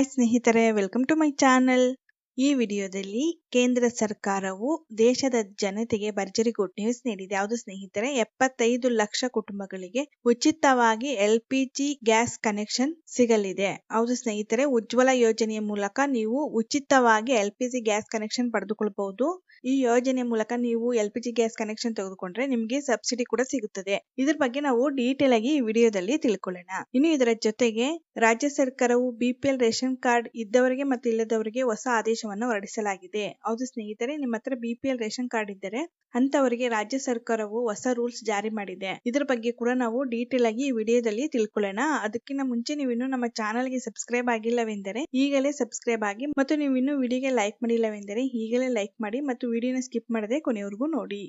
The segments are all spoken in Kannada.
ಹಾಯ್ ಸ್ನೇಹಿತರೆ, ವೆಲ್ಕಮ್ ಟು ಮೈ ಚಾನಲ್. ಈ ವಿಡಿಯೋದಲ್ಲಿ ಕೇಂದ್ರ ಸರ್ಕಾರವು ದೇಶದ ಜನತೆಗೆ ಭರ್ಜರಿ ಗುಡ್ ನ್ಯೂಸ್ ನೀಡಿದೆ. ಯಾವುದು ಸ್ನೇಹಿತರೆ, 75 ಲಕ್ಷ ಕುಟುಂಬಗಳಿಗೆ ಉಚಿತವಾಗಿ LPG ಗ್ಯಾಸ್ ಕನೆಕ್ಷನ್ ಸಿಗಲಿದೆ. ಹೌದು ಸ್ನೇಹಿತರೆ, ಉಜ್ವಲ ಯೋಜನೆಯ ಮೂಲಕ ನೀವು ಉಚಿತವಾಗಿ LPG ಗ್ಯಾಸ್ ಕನೆಕ್ಷನ್ ಪಡೆದುಕೊಳ್ಳಬಹುದು. ಈ ಯೋಜನೆ ಮೂಲಕ ನೀವು LPG ಗ್ಯಾಸ್ ಕನೆಕ್ಷನ್ ತೆಗೆದುಕೊಂಡ್ರೆ ನಿಮಗೆ ಸಬ್ಸಿಡಿ ಕೂಡ ಸಿಗುತ್ತದೆ. ಇದ್ರ ಬಗ್ಗೆ ನಾವು ಡೀಟೇಲ್ ಆಗಿ ಈ ವಿಡಿಯೋದಲ್ಲಿ ತಿಳ್ಕೊಳ್ಳೋಣ. ಇನ್ನು ಇದರ ಜೊತೆಗೆ ರಾಜ್ಯ ಸರ್ಕಾರವು BPL ರೇಷನ್ ಕಾರ್ಡ್ ಇದ್ದವರಿಗೆ ಮತ್ತು ಇಲ್ಲದವರಿಗೆ ಹೊಸ ಆದೇಶವನ್ನು ಹೊರಡಿಸಲಾಗಿದೆ. ಹೌದು ಸ್ನೇಹಿತರೆ, ನಿಮ್ಮ ಹತ್ರ BPL ರೇಷನ್ ಕಾರ್ಡ್ ಇದ್ದರೆ ಅಂತವರಿಗೆ ರಾಜ್ಯ ಸರ್ಕಾರವು ಹೊಸ ರೂಲ್ಸ್ ಜಾರಿ ಮಾಡಿದೆ. ಇದ್ರ ಬಗ್ಗೆ ಕೂಡ ನಾವು ಡೀಟೇಲ್ ಆಗಿ ಈ ವಿಡಿಯೋದಲ್ಲಿ ತಿಳ್ಕೊಳ್ಳೋಣ. ಅದಕ್ಕಿಂತ ಮುಂಚೆ ನೀವು ಇನ್ನು ನಮ್ಮ ಚಾನಲ್ಗೆ ಸಬ್ಸ್ಕ್ರೈಬ್ ಆಗಿಲ್ಲವೆಂದರೆ ಈಗಲೇ ಸಬ್ಸ್ಕ್ರೈಬ್ ಆಗಿ, ಮತ್ತು ನೀವು ಇನ್ನು ವಿಡಿಯೋಗೆ ಲೈಕ್ ಮಾಡಿಲ್ಲವೆಂದರೆ ಈಗಲೇ ಲೈಕ್ ಮಾಡಿ ಮತ್ತು ವಿಡಿಯೋನ ಸ್ಕಿಪ್ ಮಾಡದೆ ಕೊನೆವರೆಗೂ ನೋಡಿ.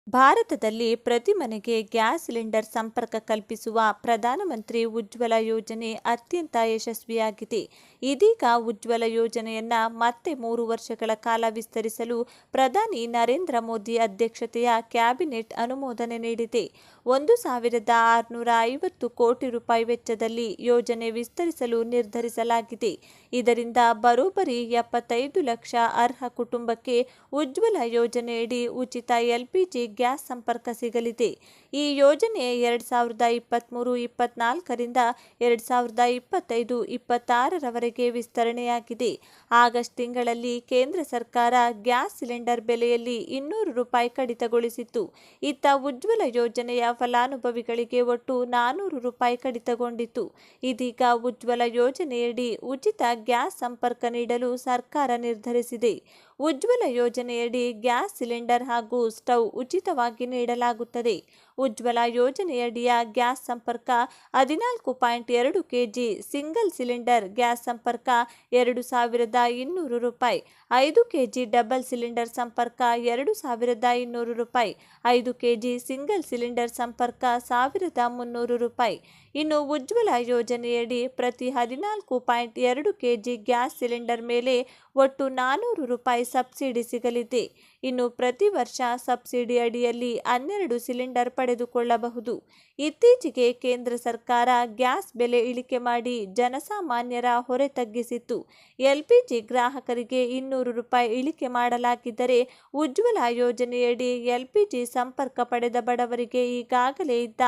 ಭಾರತದಲ್ಲಿ ಪ್ರತಿ ಮನೆಗೆ ಗ್ಯಾಸ್ ಸಿಲಿಂಡರ್ ಸಂಪರ್ಕ ಕಲ್ಪಿಸುವ ಪ್ರಧಾನಮಂತ್ರಿ ಉಜ್ವಲ ಯೋಜನೆ ಅತ್ಯಂತ ಯಶಸ್ವಿಯಾಗಿದೆ. ಇದೀಗ ಉಜ್ವಲ ಯೋಜನೆಯನ್ನ ಮತ್ತೆ 3 ವರ್ಷಗಳ ಕಾಲ ವಿಸ್ತರಿಸಲು ಪ್ರಧಾನಿ ನರೇಂದ್ರ ಮೋದಿ ಅಧ್ಯಕ್ಷತೆಯ ಕ್ಯಾಬಿನೆಟ್ ಅನುಮೋದನೆ ನೀಡಿದೆ. 1,650 ಕೋಟಿ ರೂಪಾಯಿ ವೆಚ್ಚದಲ್ಲಿ ಯೋಜನೆ ವಿಸ್ತರಿಸಲು ನಿರ್ಧರಿಸಲಾಗಿದೆ. ಇದರಿಂದ ಬರೋಬ್ಬರಿ 75 ಲಕ್ಷ ಅರ್ಹ ಕುಟುಂಬಕ್ಕೆ ಉಜ್ವಲ ಯೋಜನೆಯಡಿ ಉಚಿತ LPG ಗ್ಯಾಸ್ ಸಂಪರ್ಕ ಸಿಗಲಿದೆ. ಈ ಯೋಜನೆ 2023-24ರಿಂದ 2025-26ರವರೆಗೆ ವಿಸ್ತರಣೆಯಾಗಿದೆ. ಆಗಸ್ಟ್ ತಿಂಗಳಲ್ಲಿ ಕೇಂದ್ರ ಸರ್ಕಾರ ಗ್ಯಾಸ್ ಸಿಲಿಂಡರ್ ಬೆಲೆಯಲ್ಲಿ 200 ರೂಪಾಯಿ ಕಡಿತಗೊಳಿಸಿತ್ತು. ಇತ್ತ ಉಜ್ವಲ ಯೋಜನೆಯ ಫಲಾನುಭವಿಗಳಿಗೆ ಒಟ್ಟು 400 ರೂಪಾಯಿ ಕಡಿತಗೊಂಡಿತ್ತು. ಇದೀಗ ಉಜ್ವಲ ಯೋಜನೆಯಡಿ ಉಚಿತ ಗ್ಯಾಸ್ ಸಂಪರ್ಕ ನೀಡಲು ಸರ್ಕಾರ ನಿರ್ಧರಿಸಿದೆ. ಉಜ್ವಲ ಯೋಜನೆಯಡಿ ಗ್ಯಾಸ್ ಸಿಲಿಂಡರ್ ಹಾಗೂ ಸ್ಟವ್ ಉಚಿತವಾಗಿ ನೀಡಲಾಗುತ್ತದೆ. ಉಜ್ವಲ ಯೋಜನೆಯಡಿಯ ಗ್ಯಾಸ್ ಸಂಪರ್ಕ 14.2 kg ಸಿಂಗಲ್ ಸಿಲಿಂಡರ್ ಗ್ಯಾಸ್ ಸಂಪರ್ಕ 2,200 ರೂಪಾಯಿ, 5 kg ಡಬಲ್ ಸಿಲಿಂಡರ್ ಸಂಪರ್ಕ 2,200 ರೂಪಾಯಿ, 5 kg ಸಿಂಗಲ್ ಸಿಲಿಂಡರ್ ಸಂಪರ್ಕ 1,300 ರೂಪಾಯಿ. ಇನ್ನು ಉಜ್ವಲ ಯೋಜನೆಯಡಿ ಪ್ರತಿ 14.2 kg ಗ್ಯಾಸ್ ಸಿಲಿಂಡರ್ ಮೇಲೆ ಒಟ್ಟು 400 ರೂಪಾಯಿ ಸಬ್ಸಿಡಿ ಸಿಗಲಿದೆ. ಇನ್ನು ಪ್ರತಿ ವರ್ಷ ಸಬ್ಸಿಡಿ ಅಡಿಯಲ್ಲಿ 12 ಸಿಲಿಂಡರ್ ಪಡೆದುಕೊಳ್ಳಬಹುದು. ಇತ್ತೀಚೆಗೆ ಕೇಂದ್ರ ಸರ್ಕಾರ ಗ್ಯಾಸ್ ಬೆಲೆ ಇಳಿಕೆ ಮಾಡಿ ಜನಸಾಮಾನ್ಯರ ಹೊರೆ ತಗ್ಗಿಸಿತ್ತು. LPG ಗ್ರಾಹಕರಿಗೆ 200 ರೂಪಾಯಿ ಇಳಿಕೆ ಮಾಡಲಾಗಿದ್ದರೆ ಉಜ್ವಲ ಯೋಜನೆಯಡಿ LPG ಸಂಪರ್ಕ ಪಡೆದ ಬಡವರಿಗೆ ಈಗಾಗಲೇ ಇದ್ದ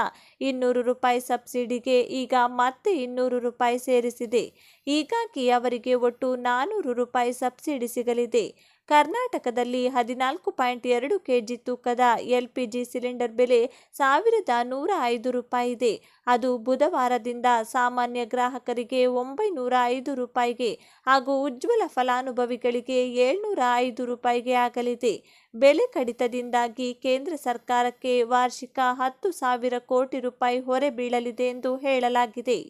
200 ರೂಪಾಯಿ ಸಬ್ಸಿಡಿಗೆ ಈಗ ಮತ್ತೆ 200 ರೂಪಾಯಿ ಸೇರಿಸಿದೆ. ಹೀಗಾಗಿ ಅವರಿಗೆ ಒಟ್ಟು 400 ರೂಪಾಯಿ ಸಬ್ಸಿಡಿ ಸಿಗಲಿದೆ. ಕರ್ನಾಟಕದಲ್ಲಿ 14.2 kg ತೂಕದ LPG ಸಿಲಿಂಡರ್ ಬೆಲೆ 1,105 ರೂಪಾಯಿ ಇದೆ. ಅದು ಬುಧವಾರದಿಂದ ಸಾಮಾನ್ಯ ಗ್ರಾಹಕರಿಗೆ 905 ರೂಪಾಯಿಗೆ ಹಾಗೂ ಉಜ್ವಲ ಫಲಾನುಭವಿಗಳಿಗೆ 705 ರೂಪಾಯಿಗೆ ಆಗಲಿದೆ. ಬೆಲೆ ಕಡಿತದಿಂದಾಗಿ ಕೇಂದ್ರ ಸರ್ಕಾರಕ್ಕೆ ವಾರ್ಷಿಕ 10,000 ಕೋಟಿ ರೂಪಾಯಿ ಹೊರೆ ಬೀಳಲಿದೆ ಎಂದು ಹೇಳಲಾಗಿದೆ.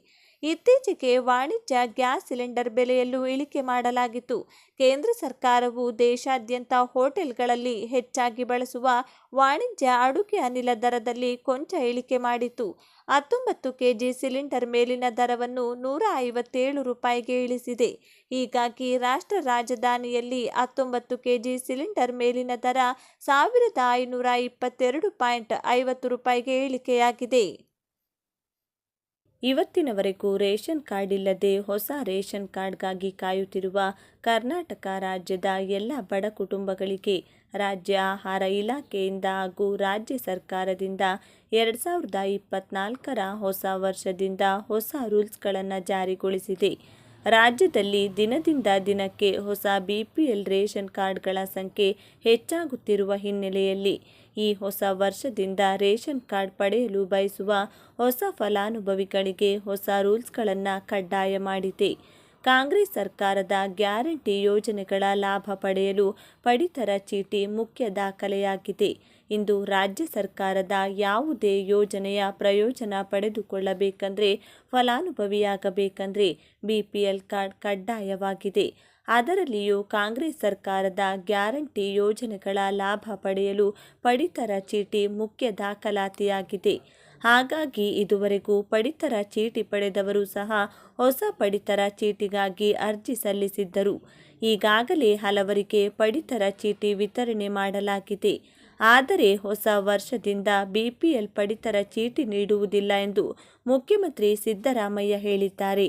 ಇತ್ತೀಚೆಗೆ ವಾಣಿಜ್ಯ ಗ್ಯಾಸ್ ಸಿಲಿಂಡರ್ ಬೆಲೆಯಲ್ಲೂ ಇಳಿಕೆ ಮಾಡಲಾಗಿತ್ತು. ಕೇಂದ್ರ ಸರ್ಕಾರವು ದೇಶಾದ್ಯಂತ ಹೋಟೆಲ್ಗಳಲ್ಲಿ ಹೆಚ್ಚಾಗಿ ಬಳಸುವ ವಾಣಿಜ್ಯ ಅಡುಗೆ ಅನಿಲ ದರದಲ್ಲಿ ಕೊಂಚ ಇಳಿಕೆ ಮಾಡಿತ್ತು. 19 kg ಸಿಲಿಂಡರ್ ಮೇಲಿನ ದರವನ್ನು 157 ರೂಪಾಯಿಗೆ ಇಳಿಸಿದೆ. ಹೀಗಾಗಿ ರಾಷ್ಟ್ರ ರಾಜಧಾನಿಯಲ್ಲಿ 19 kg ಸಿಲಿಂಡರ್ ಮೇಲಿನ ದರ 1,522.50 ರೂಪಾಯಿಗೆ ಇಳಿಕೆಯಾಗಿದೆ. ಇವತ್ತಿನವರೆಗೂ ರೇಷನ್ ಕಾರ್ಡ್ ಇಲ್ಲದೆ ಹೊಸ ರೇಷನ್ ಕಾರ್ಡ್ಗಾಗಿ ಕಾಯುತ್ತಿರುವ ಕರ್ನಾಟಕ ರಾಜ್ಯದ ಎಲ್ಲ ಬಡ ಕುಟುಂಬಗಳಿಗೆ ರಾಜ್ಯ ಆಹಾರ ಇಲಾಖೆಯಿಂದ ಹಾಗೂ ರಾಜ್ಯ ಸರ್ಕಾರದಿಂದ 2024ರ ಹೊಸ ವರ್ಷದಿಂದ ಹೊಸ ರೂಲ್ಸ್ಗಳನ್ನು ಜಾರಿಗೊಳಿಸಿದೆ. ರಾಜ್ಯದಲ್ಲಿ ದಿನದಿಂದ ದಿನಕ್ಕೆ ಹೊಸ BPL ರೇಷನ್ ಕಾರ್ಡ್ಗಳ ಸಂಖ್ಯೆ ಹೆಚ್ಚಾಗುತ್ತಿರುವ ಹಿನ್ನೆಲೆಯಲ್ಲಿ ಈ ಹೊಸ ವರ್ಷದಿಂದ ರೇಷನ್ ಕಾರ್ಡ್ ಪಡೆಯಲು ಬಯಸುವ ಹೊಸ ಫಲಾನುಭವಿಗಳಿಗೆ ಹೊಸ ರೂಲ್ಸ್ಗಳನ್ನು ಕಡ್ಡಾಯ ಮಾಡಿದೆ. ಕಾಂಗ್ರೆಸ್ ಸರ್ಕಾರದ ಗ್ಯಾರಂಟಿ ಯೋಜನೆಗಳ ಲಾಭ ಪಡೆಯಲು ಪಡಿತರ ಚೀಟಿ ಮುಖ್ಯ ದಾಖಲೆಯಾಗಿದೆ. ಇಂದು ರಾಜ್ಯ ಸರ್ಕಾರದ ಯಾವುದೇ ಯೋಜನೆಯ ಪ್ರಯೋಜನ ಪಡೆದುಕೊಳ್ಳಬೇಕಂದ್ರೆ, ಫಲಾನುಭವಿಯಾಗಬೇಕಂದ್ರೆ BPL ಕಾರ್ಡ್ ಕಡ್ಡಾಯವಾಗಿದೆ. ಅದರಲ್ಲಿಯೂ ಕಾಂಗ್ರೆಸ್ ಸರ್ಕಾರದ ಗ್ಯಾರಂಟಿ ಯೋಜನೆಗಳ ಲಾಭ ಪಡೆಯಲು ಪಡಿತರ ಚೀಟಿ ಮುಖ್ಯ ದಾಖಲಾತಿಯಾಗಿದೆ. ಹಾಗಾಗಿ ಇದುವರೆಗೂ ಪಡಿತರ ಚೀಟಿ ಪಡೆದವರು ಸಹ ಹೊಸ ಪಡಿತರ ಚೀಟಿಗಾಗಿ ಅರ್ಜಿ ಸಲ್ಲಿಸಿದ್ದರು. ಈಗಾಗಲೇ ಹಲವರಿಗೆ ಪಡಿತರ ಚೀಟಿ ವಿತರಣೆ ಮಾಡಲಾಗಿದೆ. ಆದರೆ ಹೊಸ ವರ್ಷದಿಂದ BPL ಪಡಿತರ ಚೀಟಿ ನೀಡುವುದಿಲ್ಲ ಎಂದು ಮುಖ್ಯಮಂತ್ರಿ ಸಿದ್ದರಾಮಯ್ಯ ಹೇಳಿದ್ದಾರೆ.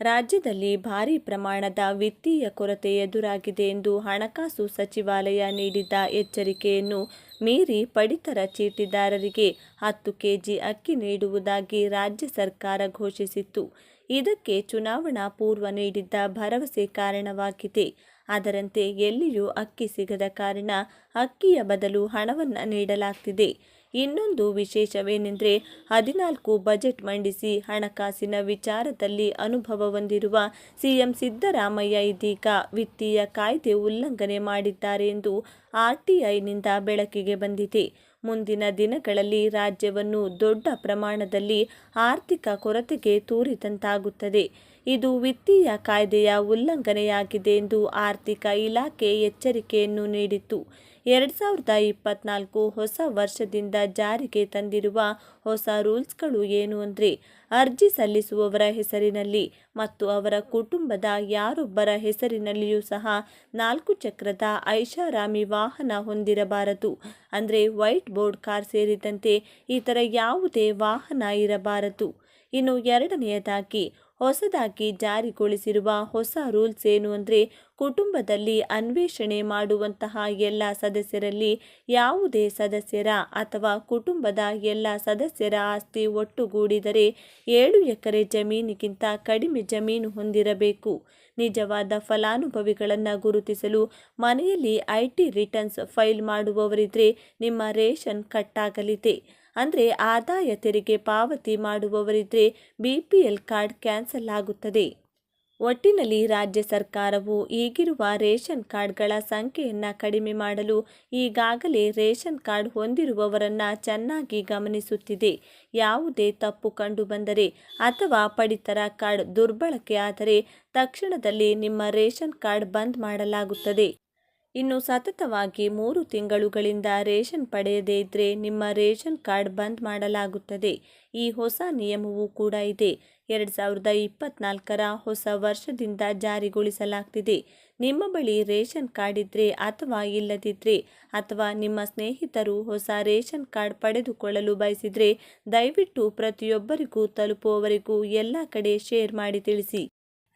ರಾಜ್ಯದಲ್ಲಿ ಭಾರೀ ಪ್ರಮಾಣದ ವಿತ್ತೀಯ ಕೊರತೆ ಎದುರಾಗಿದೆ ಎಂದು ಹಣಕಾಸು ಸಚಿವಾಲಯ ನೀಡಿದ್ದ ಎಚ್ಚರಿಕೆಯನ್ನು ಮೀರಿ ಪಡಿತರ ಚೀಟಿದಾರರಿಗೆ 10 ಕೆಜಿ ಅಕ್ಕಿ ನೀಡುವುದಾಗಿ ರಾಜ್ಯ ಸರ್ಕಾರ ಘೋಷಿಸಿತ್ತು. ಇದಕ್ಕೆ ಚುನಾವಣಾ ಪೂರ್ವ ನೀಡಿದ್ದ ಭರವಸೆ ಕಾರಣವಾಗಿದೆ. ಅದರಂತೆ ಎಲ್ಲಿಯೂ ಅಕ್ಕಿ ಸಿಗದ ಕಾರಣ ಅಕ್ಕಿಯ ಬದಲು ಹಣವನ್ನು ನೀಡಲಾಗ್ತಿದೆ. ಇನ್ನೊಂದು ವಿಶೇಷವೇನೆಂದರೆ 14 ಬಜೆಟ್ ಮಂಡಿಸಿ ಹಣಕಾಸಿನ ವಿಚಾರದಲ್ಲಿ ಅನುಭವ ಹೊಂದಿರುವ ಸಿಎಂ ಸಿದ್ದರಾಮಯ್ಯ ಇದೀಗ ವಿತ್ತೀಯ ಕಾಯ್ದೆ ಉಲ್ಲಂಘನೆ ಮಾಡಿದ್ದಾರೆ ಎಂದು ಆರ್ಟಿಐನಿಂದ ಬೆಳಕಿಗೆ ಬಂದಿದೆ. ಮುಂದಿನ ದಿನಗಳಲ್ಲಿ ರಾಜ್ಯವನ್ನು ದೊಡ್ಡ ಪ್ರಮಾಣದಲ್ಲಿ ಆರ್ಥಿಕ ಕೊರತೆಗೆ ತೂರಿದಂತಾಗುತ್ತದೆ. ಇದು ವಿತ್ತೀಯ ಕಾಯ್ದೆಯ ಉಲ್ಲಂಘನೆಯಾಗಿದೆ ಎಂದು ಆರ್ಥಿಕ ಇಲಾಖೆ ಎಚ್ಚರಿಕೆಯನ್ನು ನೀಡಿತ್ತು. 2024 ಹೊಸ ವರ್ಷದಿಂದ ಜಾರಿಗೆ ತಂದಿರುವ ಹೊಸ ರೂಲ್ಸ್ಗಳು ಏನು ಅಂದರೆ, ಅರ್ಜಿ ಸಲ್ಲಿಸುವವರ ಹೆಸರಿನಲ್ಲಿ ಮತ್ತು ಅವರ ಕುಟುಂಬದ ಯಾರೊಬ್ಬರ ಹೆಸರಿನಲ್ಲಿಯೂ ಸಹ 4 ಚಕ್ರದ ಐಷಾರಾಮಿ ವಾಹನ ಹೊಂದಿರಬಾರದು. ಅಂದರೆ ವೈಟ್ ಬೋರ್ಡ್ ಕಾರ್ ಸೇರಿದಂತೆ ಇತರ ಯಾವುದೇ ವಾಹನ ಇರಬಾರದು. ಇನ್ನು ಎರಡನೆಯದಾಗಿ ಹೊಸದಾಗಿ ಜಾರಿಗೊಳಿಸಿರುವ ಹೊಸ ರೂಲ್ಸ್ ಏನು ಅಂದರೆ, ಕುಟುಂಬದಲ್ಲಿ ಅನ್ವೇಷಣೆ ಮಾಡುವಂತಹ ಎಲ್ಲ ಸದಸ್ಯರಲ್ಲಿ ಯಾವುದೇ ಸದಸ್ಯರ ಅಥವಾ ಕುಟುಂಬದ ಎಲ್ಲ ಸದಸ್ಯರ ಆಸ್ತಿ ಒಟ್ಟುಗೂಡಿದರೆ 7 ಎಕರೆ ಜಮೀನಿಗಿಂತ ಕಡಿಮೆ ಜಮೀನು ಹೊಂದಿರಬೇಕು. ನಿಜವಾದ ಫಲಾನುಭವಿಗಳನ್ನು ಗುರುತಿಸಲು ಮನೆಯಲ್ಲಿ ಐಟಿ ರಿಟರ್ನ್ಸ್ ಫೈಲ್ ಮಾಡುವವರಿದ್ರೆ ನಿಮ್ಮ ರೇಷನ್ ಕಟ್ಟಾಗಲಿದೆ. ಅಂದರೆ ಆದಾಯ ತೆರಿಗೆ ಪಾವತಿ ಮಾಡುವವರಿದ್ರೆ BPL ಕಾರ್ಡ್ ಕ್ಯಾನ್ಸಲ್ ಆಗುತ್ತದೆ. ಒಟ್ಟಿನಲ್ಲಿ ರಾಜ್ಯ ಸರ್ಕಾರವು ಈಗಿರುವ ರೇಷನ್ ಕಾರ್ಡ್ಗಳ ಸಂಖ್ಯೆಯನ್ನು ಕಡಿಮೆ ಮಾಡಲು ಈಗಾಗಲೇ ರೇಷನ್ ಕಾರ್ಡ್ ಹೊಂದಿರುವವರನ್ನು ಚೆನ್ನಾಗಿ ಗಮನಿಸುತ್ತಿದೆ. ಯಾವುದೇ ತಪ್ಪು ಕಂಡುಬಂದರೆ ಅಥವಾ ಪಡಿತರ ಕಾರ್ಡ್ ದುರ್ಬಳಕೆ ಆದರೆ ತಕ್ಷಣದಲ್ಲಿ ನಿಮ್ಮ ರೇಷನ್ ಕಾರ್ಡ್ ಬಂದ್ ಮಾಡಲಾಗುತ್ತದೆ. ಇನ್ನು ಸತತವಾಗಿ 3 ತಿಂಗಳುಗಳಿಂದ ರೇಷನ್ ಪಡೆಯದೇ ಇದ್ದರೆ ನಿಮ್ಮ ರೇಷನ್ ಕಾರ್ಡ್ ಬಂದ್ ಮಾಡಲಾಗುತ್ತದೆ. ಈ ಹೊಸ ನಿಯಮವೂ ಕೂಡ ಇದೆ. 2024ರ ಹೊಸ ವರ್ಷದಿಂದ ಜಾರಿಗೊಳಿಸಲಾಗ್ತಿದೆ. ನಿಮ್ಮ ಬಳಿ ರೇಷನ್ ಕಾರ್ಡ್ ಇದ್ದರೆ ಅಥವಾ ಇಲ್ಲದಿದ್ದರೆ ಅಥವಾ ನಿಮ್ಮ ಸ್ನೇಹಿತರು ಹೊಸ ರೇಷನ್ ಕಾರ್ಡ್ ಪಡೆದುಕೊಳ್ಳಲು ಬಯಸಿದರೆ ದಯವಿಟ್ಟು ಪ್ರತಿಯೊಬ್ಬರಿಗೂ ತಲುಪುವವರೆಗೂ ಎಲ್ಲ ಕಡೆ ಶೇರ್ ಮಾಡಿ ತಿಳಿಸಿ.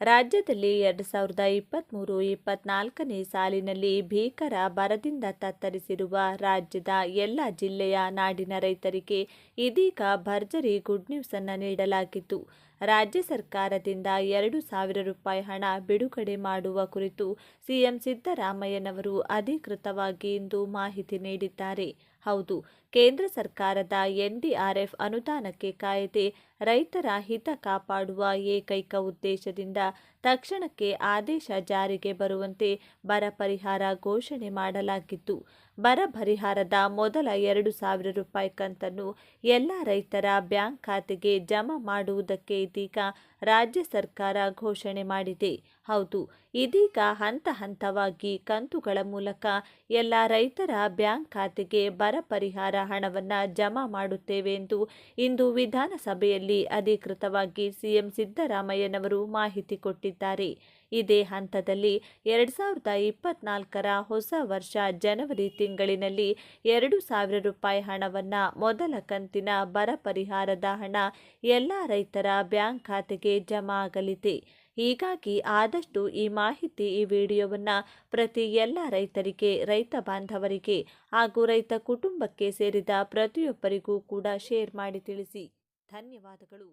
ರಾಜ್ಯದಲ್ಲಿ 2023-24ನೇ ಸಾಲಿನಲ್ಲಿ ಭೀಕರ ಬರದಿಂದ ತತ್ತರಿಸಿರುವ ರಾಜ್ಯದ ಎಲ್ಲ ಜಿಲ್ಲೆಯ ನಾಡಿನ ರೈತರಿಗೆ ಇದೀಗ ಭರ್ಜರಿ ಗುಡ್ ನ್ಯೂಸ್ ಅನ್ನು ನೀಡಲಾಗಿದ್ದು, ರಾಜ್ಯ ಸರ್ಕಾರದಿಂದ 2,000 ರೂಪಾಯಿ ಹಣ ಬಿಡುಗಡೆ ಮಾಡುವ ಕುರಿತು ಸಿಎಂ ಸಿದ್ದರಾಮಯ್ಯನವರು ಅಧಿಕೃತವಾಗಿ ಇಂದು ಮಾಹಿತಿ ನೀಡಿದ್ದಾರೆ. ಹೌದು, ಕೇಂದ್ರ ಸರ್ಕಾರದ NDRF ಅನುದಾನಕ್ಕೆ ಕಾಯದೆ ರೈತರ ಹಿತ ಕಾಪಾಡುವ ಏಕೈಕ ಉದ್ದೇಶದಿಂದ ತಕ್ಷಣಕ್ಕೆ ಆದೇಶ ಜಾರಿಗೆ ಬರುವಂತೆ ಬರ ಪರಿಹಾರ ಘೋಷಣೆ ಮಾಡಲಾಗಿತ್ತು. ಬರ ಪರಿಹಾರದ ಮೊದಲ 2,000 ರೂಪಾಯಿ ಕಂತನ್ನು ಎಲ್ಲ ರೈತರ ಬ್ಯಾಂಕ್ ಖಾತೆಗೆ ಜಮಾ ಮಾಡುವುದಕ್ಕೆ ಇದೀಗ ರಾಜ್ಯ ಸರ್ಕಾರ ಘೋಷಣೆ ಮಾಡಿದೆ. ಹೌದು, ಇದೀಗ ಹಂತ ಹಂತವಾಗಿ ಕಂತುಗಳ ಮೂಲಕ ಎಲ್ಲ ರೈತರ ಬ್ಯಾಂಕ್ ಖಾತೆಗೆ ಬರ ಪರಿಹಾರ ಹಣವನ್ನು ಜಮಾ ಮಾಡುತ್ತೇವೆ ಎಂದು ಇಂದು ವಿಧಾನಸಭೆಯಲ್ಲಿ ಅಧಿಕೃತವಾಗಿ ಸಿಎಂ ಸಿದ್ದರಾಮಯ್ಯನವರು ಮಾಹಿತಿ ಕೊಟ್ಟಿದ್ದಾರೆ. ಇದೇ ಹಂತದಲ್ಲಿ 2024ರ ಹೊಸ ವರ್ಷ ಜನವರಿ ತಿಂಗಳಿನಲ್ಲಿ 2,000 ರೂಪಾಯಿ ಹಣವನ್ನು ಮೊದಲ ಕಂತಿನ ಬರ ಪರಿಹಾರದ ಹಣ ಎಲ್ಲ ರೈತರ ಬ್ಯಾಂಕ್ ಖಾತೆಗೆ ಜಮಾ ಆಗಲಿದೆ. ಹೀಗಾಗಿ ಆದಷ್ಟು ಈ ವಿಡಿಯೋವನ್ನು ಪ್ರತಿ ಎಲ್ಲ ರೈತರಿಗೆ, ರೈತ ಬಾಂಧವರಿಗೆ ಹಾಗೂ ರೈತ ಕುಟುಂಬಕ್ಕೆ ಸೇರಿದ ಪ್ರತಿಯೊಬ್ಬರಿಗೂ ಕೂಡ ಶೇರ್ ಮಾಡಿ ತಿಳಿಸಿ. ಧನ್ಯವಾದಗಳು.